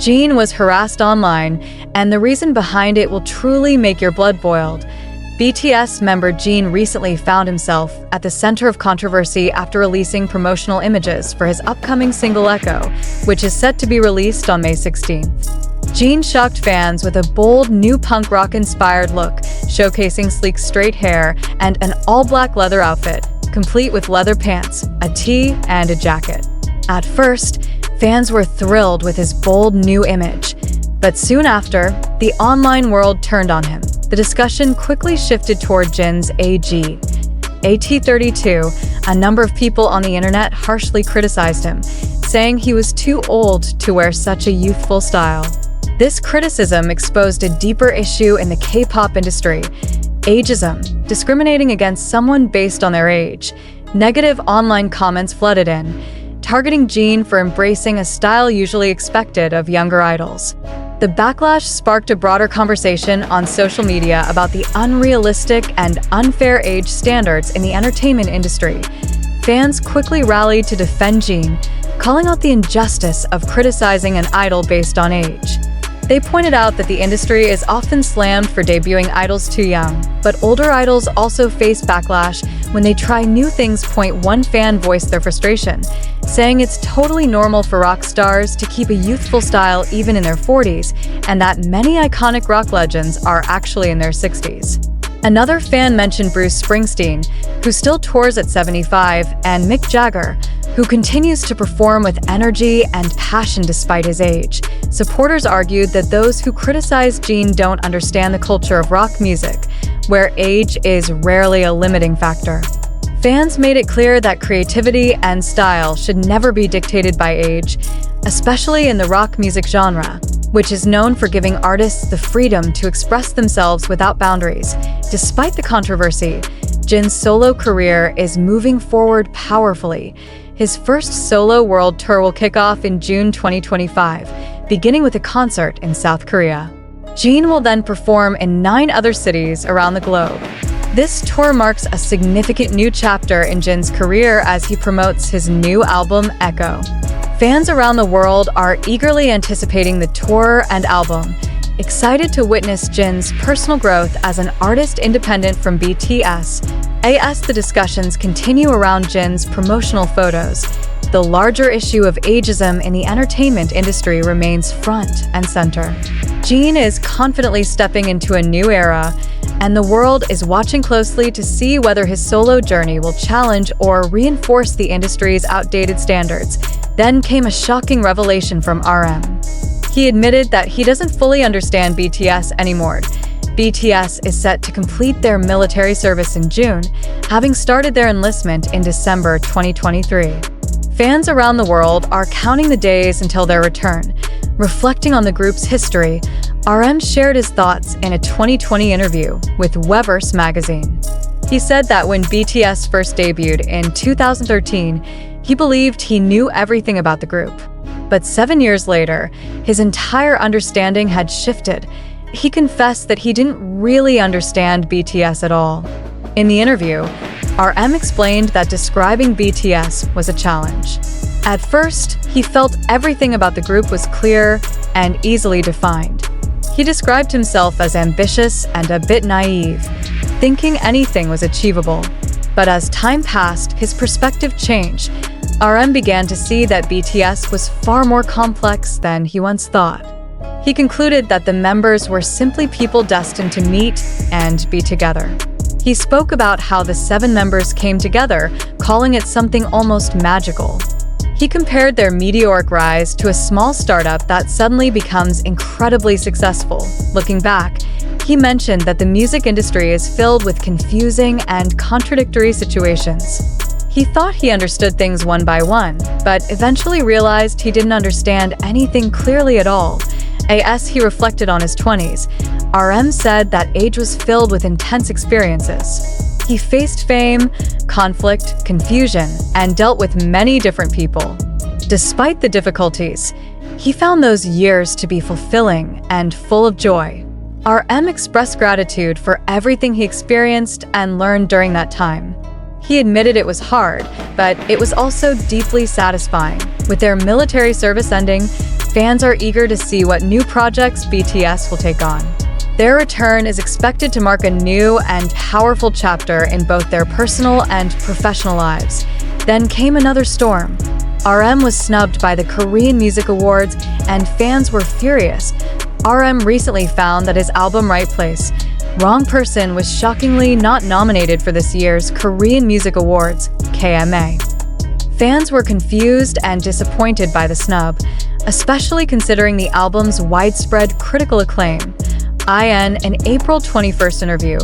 Jin was harassed online, and the reason behind it will truly make your blood boil. BTS member Jin recently found himself at the center of controversy after releasing promotional images for his upcoming single Echo, which is set to be released on May 16th. Jin shocked fans with a bold new punk rock-inspired look, showcasing sleek straight hair and an all-black leather outfit, complete with leather pants, a tee, and a jacket. At first, fans were thrilled with his bold new image, but soon after, the online world turned on him. The discussion quickly shifted toward Jin's age. At 32, a number of people on the internet harshly criticized him, saying he was too old to wear such a youthful style. This criticism exposed a deeper issue in the K-pop industry: ageism, discriminating against someone based on their age. Negative online comments flooded in, targeting Jin for embracing a style usually expected of younger idols. The backlash sparked a broader conversation on social media about the unrealistic and unfair age standards in the entertainment industry. Fans quickly rallied to defend Jin, calling out the injustice of criticizing an idol based on age. They pointed out that the industry is often slammed for debuting idols too young, but older idols also face backlash when they try new things. One fan voiced their frustration, saying it's totally normal for rock stars to keep a youthful style even in their 40s, and that many iconic rock legends are actually in their 60s. Another fan mentioned Bruce Springsteen, who still tours at 75, and Mick Jagger, who continues to perform with energy and passion despite his age. Supporters argued that those who criticize Jin don't understand the culture of rock music, where age is rarely a limiting factor. Fans made it clear that creativity and style should never be dictated by age, especially in the rock music genre, which is known for giving artists the freedom to express themselves without boundaries. Despite the controversy, Jin's solo career is moving forward powerfully. His first solo world tour will kick off in June 2025, beginning with a concert in South Korea. Jin will then perform in 9 other cities around the globe. This tour marks a significant new chapter in Jin's career as he promotes his new album, Echo. Fans around the world are eagerly anticipating the tour and album, excited to witness Jin's personal growth as an artist independent from BTS. As the discussions continue around Jin's promotional photos, the larger issue of ageism in the entertainment industry remains front and center. Jin is confidently stepping into a new era, and the world is watching closely to see whether his solo journey will challenge or reinforce the industry's outdated standards. Then came a shocking revelation from RM. He admitted that he doesn't fully understand BTS anymore. BTS is set to complete their military service in June, having started their enlistment in December 2023. Fans around the world are counting the days until their return. Reflecting on the group's history, RM shared his thoughts in a 2020 interview with Weverse magazine. He said that when BTS first debuted in 2013, he believed he knew everything about the group. But 7 years later, his entire understanding had shifted. He confessed that he didn't really understand BTS at all. In the interview, RM explained that describing BTS was a challenge. At first, he felt everything about the group was clear and easily defined. He described himself as ambitious and a bit naive, thinking anything was achievable. But as time passed, his perspective changed. RM began to see that BTS was far more complex than he once thought. He concluded that the members were simply people destined to meet and be together. He spoke about how the 7 members came together, calling it something almost magical. He compared their meteoric rise to a small startup that suddenly becomes incredibly successful. Looking back, he mentioned that the music industry is filled with confusing and contradictory situations. He thought he understood things one by one, but eventually realized he didn't understand anything clearly at all. As he reflected on his 20s, RM said that age was filled with intense experiences. He faced fame, conflict, confusion, and dealt with many different people. Despite the difficulties, he found those years to be fulfilling and full of joy. RM expressed gratitude for everything he experienced and learned during that time. He admitted it was hard, but it was also deeply satisfying. With their military service ending, fans are eager to see what new projects BTS will take on. Their return is expected to mark a new and powerful chapter in both their personal and professional lives. Then came another storm. RM was snubbed by the Korean Music Awards, and fans were furious. RM recently found that his album Right Place, Wrong Person was shockingly not nominated for this year's Korean Music Awards, KMA. Fans were confused and disappointed by the snub, especially considering the album's widespread critical acclaim. In an April 21st interview,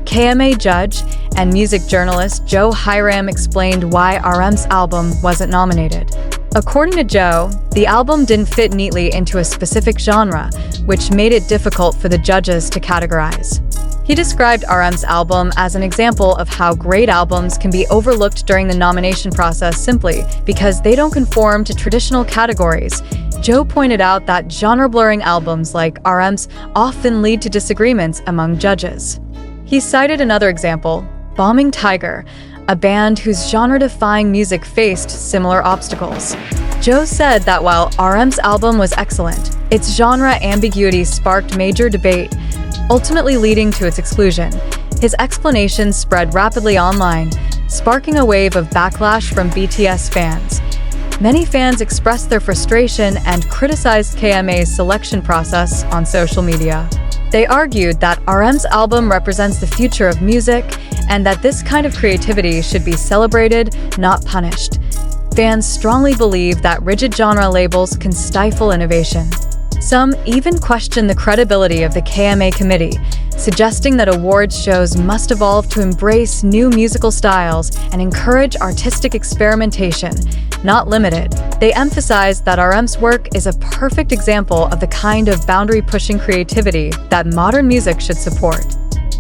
KMA judge and music journalist Joe Hiram explained why RM's album wasn't nominated. According to Joe, the album didn't fit neatly into a specific genre, which made it difficult for the judges to categorize. He described RM's album as an example of how great albums can be overlooked during the nomination process simply because they don't conform to traditional categories. Joe pointed out that genre-blurring albums like RM's often lead to disagreements among judges. He cited another example, Bombing Tiger, a band whose genre-defying music faced similar obstacles. Joe said that while RM's album was excellent, its genre ambiguity sparked major debate, ultimately leading to its exclusion. His explanation spread rapidly online, sparking a wave of backlash from BTS fans. Many fans expressed their frustration and criticized KMA's selection process on social media. They argued that RM's album represents the future of music and that this kind of creativity should be celebrated, not punished. Fans strongly believe that rigid genre labels can stifle innovation. Some even question the credibility of the KMA committee, suggesting that awards shows must evolve to embrace new musical styles and encourage artistic experimentation, not limited. They emphasize that RM's work is a perfect example of the kind of boundary-pushing creativity that modern music should support.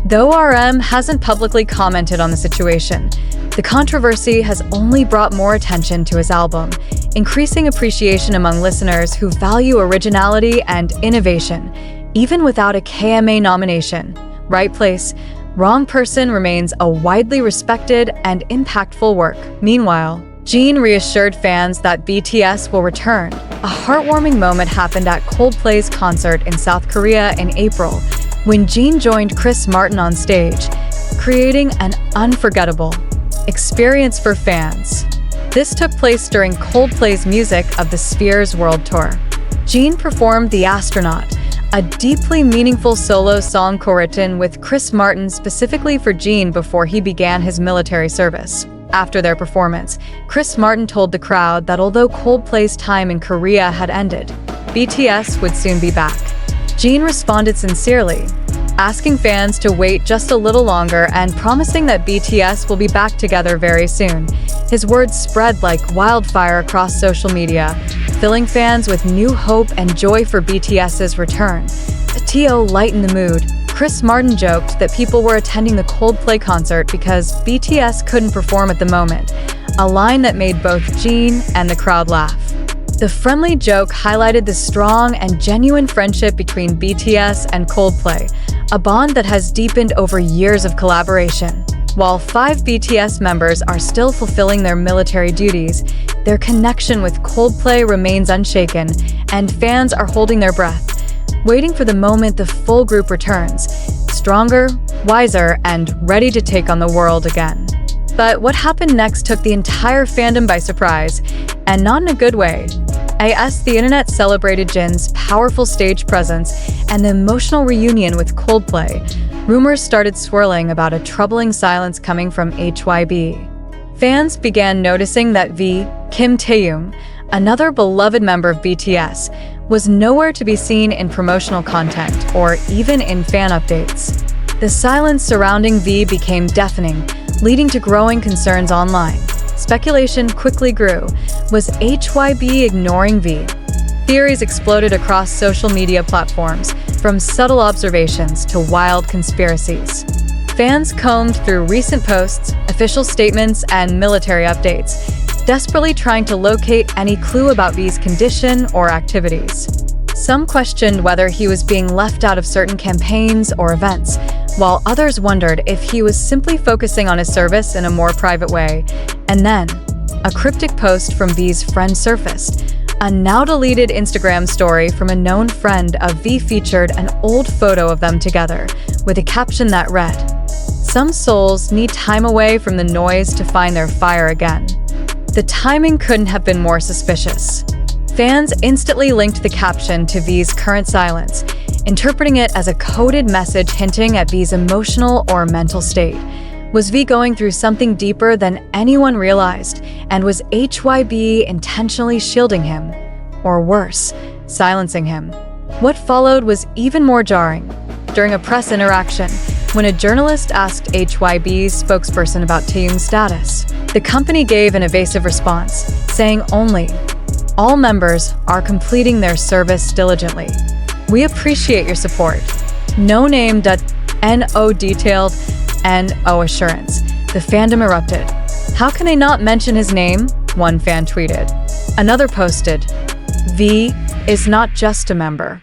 Though RM hasn't publicly commented on the situation, the controversy has only brought more attention to his album, increasing appreciation among listeners who value originality and innovation, even without a KMA nomination. Right Place, Wrong Person remains a widely respected and impactful work. Meanwhile, Jin reassured fans that BTS will return. A heartwarming moment happened at Coldplay's concert in South Korea in April, when Jin joined Chris Martin on stage, creating an unforgettable experience for fans. This took place during Coldplay's Music of the Spheres World Tour. Jin performed The Astronaut, a deeply meaningful solo song co-written with Chris Martin specifically for Jin before he began his military service. After their performance, Chris Martin told the crowd that although Coldplay's time in Korea had ended, BTS would soon be back. Jin responded sincerely, asking fans to wait just a little longer and promising that BTS will be back together very soon. His words spread like wildfire across social media, filling fans with new hope and joy for BTS's return. To lighten the mood, Chris Martin joked that people were attending the Coldplay concert because BTS couldn't perform at the moment, a line that made both Jin and the crowd laugh. The friendly joke highlighted the strong and genuine friendship between BTS and Coldplay, a bond that has deepened over years of collaboration. While 5 BTS members are still fulfilling their military duties, their connection with Coldplay remains unshaken, and fans are holding their breath, waiting for the moment the full group returns, stronger, wiser, and ready to take on the world again. But what happened next took the entire fandom by surprise, and not in a good way. As the internet celebrated Jin's powerful stage presence and the emotional reunion with Coldplay, rumors started swirling about a troubling silence coming from HYB. Fans began noticing that Kim Taehyung, another beloved member of BTS, was nowhere to be seen in promotional content or even in fan updates. The silence surrounding V became deafening, leading to growing concerns online. Speculation quickly grew. Was HYB ignoring V? Theories exploded across social media platforms, from subtle observations to wild conspiracies. Fans combed through recent posts, official statements, and military updates, desperately trying to locate any clue about V's condition or activities. Some questioned whether he was being left out of certain campaigns or events, while others wondered if he was simply focusing on his service in a more private way. And then, a cryptic post from V's friend surfaced, A now-deleted Instagram story from a known friend of V featured an old photo of them together, with a caption that read, "Some souls need time away from the noise to find their fire again." The timing couldn't have been more suspicious. Fans instantly linked the caption to V's current silence, interpreting it as a coded message hinting at V's emotional or mental state. Was V going through something deeper than anyone realized, and was HYB intentionally shielding him? Or worse, silencing him? What followed was even more jarring. During a press interaction, when a journalist asked HYB's spokesperson about taehyung's status, the company gave an evasive response, saying only, "All members are completing their service diligently. We appreciate your support." No name, no detailed, no assurance. The fandom erupted. "How can they not mention his name?" one fan tweeted. Another posted, "V is not just a member.